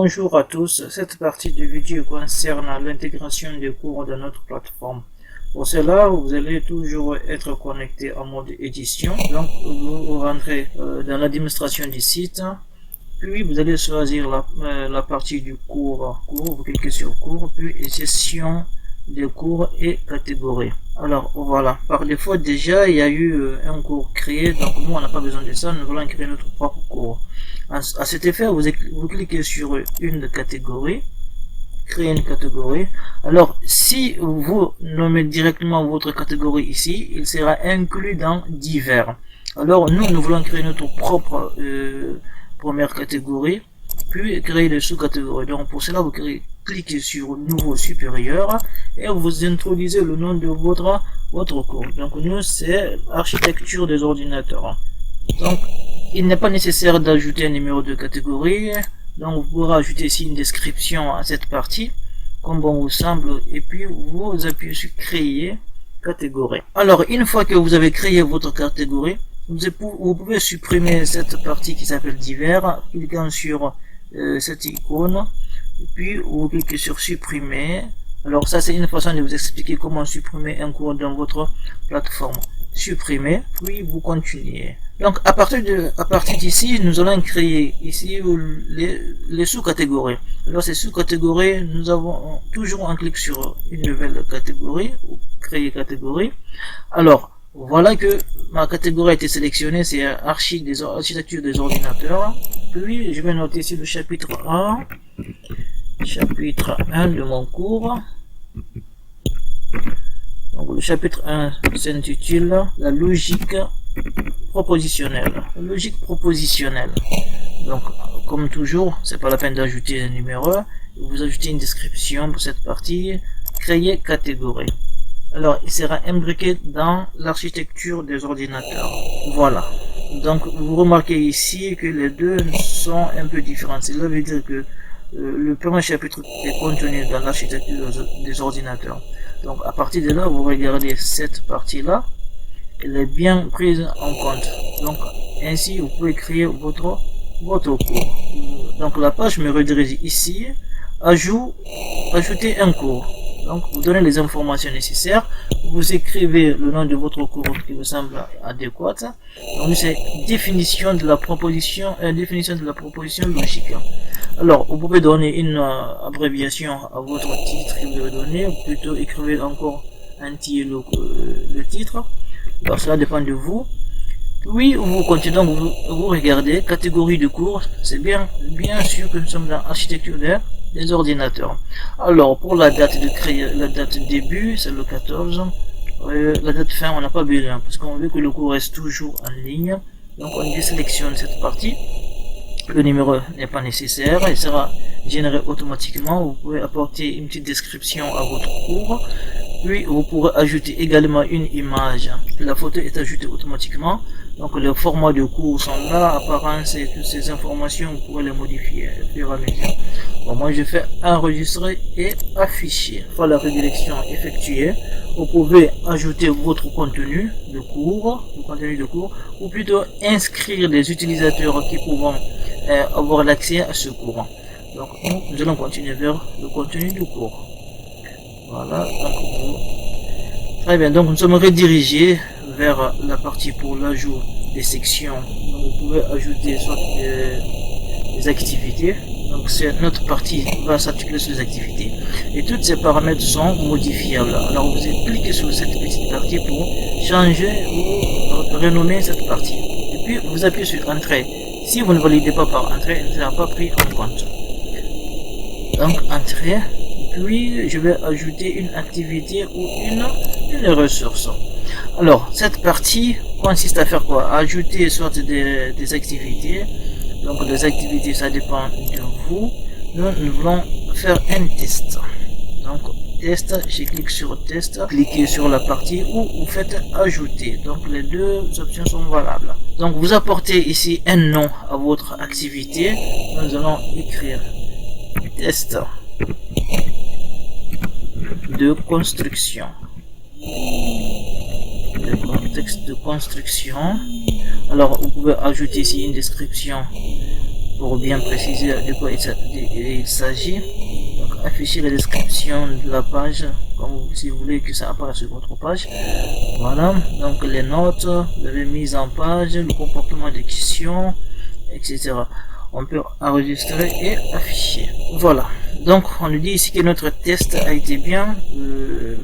Bonjour à tous, cette partie de vidéo concerne l'intégration des cours dans notre plateforme. Pour cela, vous allez toujours être connecté en mode édition. Donc, vous rentrez dans l'administration du site, puis vous allez choisir la partie du cours. Vous cliquez sur cours, puis session des cours et catégories. Alors voilà, par défaut déjà il y a eu un cours créé, donc nous on n'a pas besoin de ça, nous voulons créer notre propre cours. À cet effet, vous cliquez sur une catégorie, créer une catégorie. Alors si vous nommez directement votre catégorie ici, il sera inclus dans divers. Alors nous voulons créer notre propre première catégorie, puis créer des sous-catégories. Donc pour cela, vous cliquez sur nouveau supérieur et vous introduisez le nom de votre cours. Donc nous, c'est architecture des ordinateurs. Donc il n'est pas nécessaire d'ajouter un numéro de catégorie. Donc vous pourrez ajouter ici une description à cette partie comme bon vous semble, et puis vous appuyez sur créer catégorie. Alors une fois que vous avez créé votre catégorie, vous pouvez supprimer cette partie qui s'appelle divers, cliquant sur cette icône, et puis vous cliquez sur supprimer. Alors ça, c'est une façon de vous expliquer comment supprimer un cours dans votre plateforme. Supprimer, puis vous continuez. Donc à partir d'ici, nous allons créer ici les sous-catégories. Alors ces sous-catégories, nous avons toujours un clic sur une nouvelle catégorie, ou créer catégorie. Alors voilà que ma catégorie a été sélectionnée, c'est architecture des ordinateurs. Puis je vais noter ici le chapitre 1 de mon cours. Donc le chapitre 1 s'intitule la logique propositionnelle. Donc comme toujours, c'est pas la peine d'ajouter un numéro, vous ajoutez une description pour cette partie, créer catégorie. Alors il sera imbriqué dans l'architecture des ordinateurs. Voilà. Donc vous remarquez ici que les deux sont un peu différents. Cela veut dire que le premier chapitre est contenu dans l'architecture des ordinateurs. Donc à partir de là, vous regardez cette partie là, elle est bien prise en compte. Donc ainsi vous pouvez créer votre cours. Donc la page me redirige ici, ajouter un cours. Donc vous donnez les informations nécessaires, vous écrivez le nom de votre cours qui vous semble adéquat. Donc c'est définition de la proposition logique. Alors vous pouvez donner une abréviation à votre titre que vous avez donné, ou plutôt écrivez encore entier le titre. Alors cela dépend de vous. Oui, vous continuez, donc vous regardez catégorie de cours, c'est bien sûr que nous sommes dans architecture des ordinateurs. Alors pour la date la date début, c'est le 14. La date fin, on n'a pas besoin parce qu'on veut que le cours reste toujours en ligne. Donc on désélectionne cette partie. Le numéro n'est pas nécessaire, il sera généré automatiquement. Vous pouvez apporter une petite description à votre cours. Puis vous pourrez ajouter également une image. La photo est ajoutée automatiquement. Donc les formats de cours sont là, apparence et toutes ces informations, vous pourrez les modifier au fur et à mesure. Bon, moi je fais enregistrer et afficher. Une fois la rédirection effectuée, vous pouvez ajouter votre contenu de cours, ou plutôt inscrire les utilisateurs qui pourront avoir l'accès à ce cours. Donc nous allons continuer vers le contenu du cours. Voilà, donc très bien, donc nous sommes redirigés vers la partie pour l'ajout des sections. Donc vous pouvez ajouter soit des activités. Donc c'est notre partie va s'articuler sur les activités. Et tous ces paramètres sont modifiables. Alors vous cliquez sur cette petite partie pour changer ou renommer cette partie. Et puis vous appuyez sur entrée. Si vous ne validez pas par entrée, elle ne sera pas pris en compte. Donc entrée. Puis je vais ajouter une activité ou une ressource. Alors cette partie consiste à faire quoi? Ajouter soit des activités. Donc les activités, ça dépend de vous. Nous voulons faire un test. Donc test, je clique sur test, cliquez sur la partie où vous faites ajouter. Donc les deux options sont valables. Donc vous apportez ici un nom à votre activité. Nous allons écrire test de construction. Le contexte de construction. Alors vous pouvez ajouter ici une description pour bien préciser de quoi il s'agit. Donc afficher la description de la page, comme si vous voulez que ça apparaisse sur votre page. Voilà, donc les notes, la remise en page, le comportement des questions, etc. On peut enregistrer et afficher. Voilà, donc on nous dit ici que notre test a été bien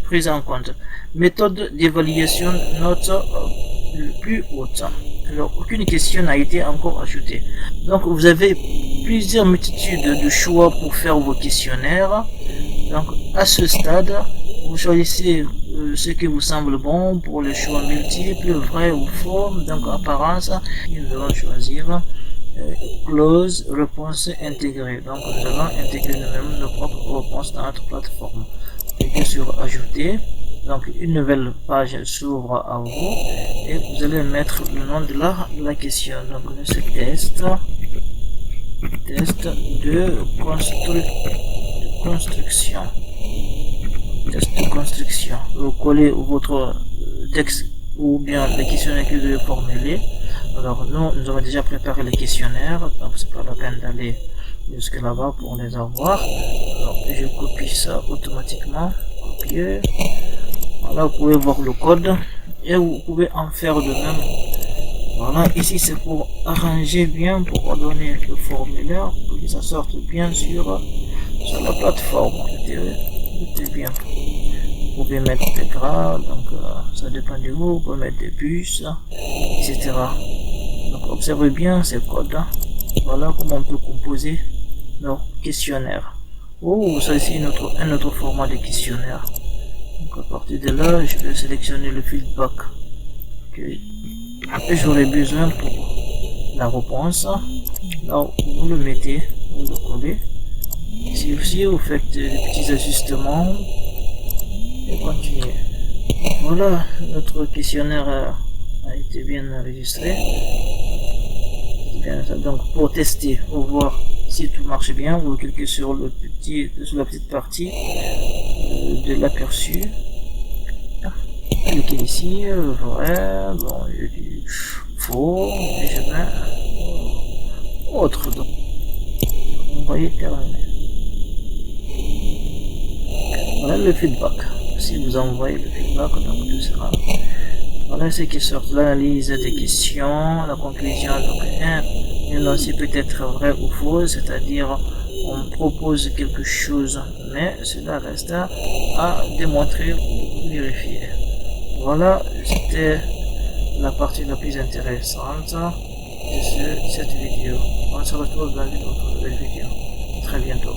pris en compte. Méthode d'évaluation note plus haute. Alors aucune question n'a été encore ajoutée. Donc vous avez plusieurs multitudes de choix pour faire vos questionnaires. Donc à ce stade, vous choisissez ce qui vous semble bon pour les choix multiples, vrai ou faux. Donc apparence, nous allons choisir close, réponse intégrée. Donc nous allons intégrer nous-mêmes nos propres réponses dans notre plateforme. Cliquez sur ajouter. Donc une nouvelle page s'ouvre à vous et vous allez mettre le nom de la question. Donc ce test de construction. Test de construction. Vous collez votre texte ou bien les questionnaires que vous devez formuler. Alors nous avons déjà préparé les questionnaires, donc c'est pas la peine d'aller jusque là-bas pour les avoir. Alors je copie ça automatiquement. Copier. Voilà, vous pouvez voir le code et vous pouvez en faire de même. Voilà, ici c'est pour arranger bien, pour ordonner le formulaire, pour que ça sorte bien sur la plateforme. C'était bien. Vous pouvez mettre des gras, donc ça dépend de vous, vous pouvez mettre des bus, etc. Donc observez bien ces codes. Voilà comment on peut composer nos questionnaires. Oh, ça ici un autre format de questionnaire. Donc à partir de là, je vais sélectionner le feedback que j'aurai besoin pour la réponse. Là, vous le mettez, vous le collez. Ici aussi, vous faites des petits ajustements et continuez. Voilà, notre questionnaire a été bien enregistré. Donc pour tester, pour voir si tout marche bien, vous cliquez sur la petite partie de l'aperçu. Cliquez ici, vrai, bon, je dis faux, et je mets autre. Donc, vous voyez terminé. Voilà le feedback. Si vous envoyez le feedback, donc tout sera. Voilà ce qui sort, l'analyse des questions, la conclusion. Donc un lancé peut être vrai ou faux, c'est-à-dire on propose quelque chose, mais cela reste à démontrer ou vérifier. Voilà, c'était la partie la plus intéressante de cette vidéo. On se retrouve dans une autre vidéo. Très bientôt.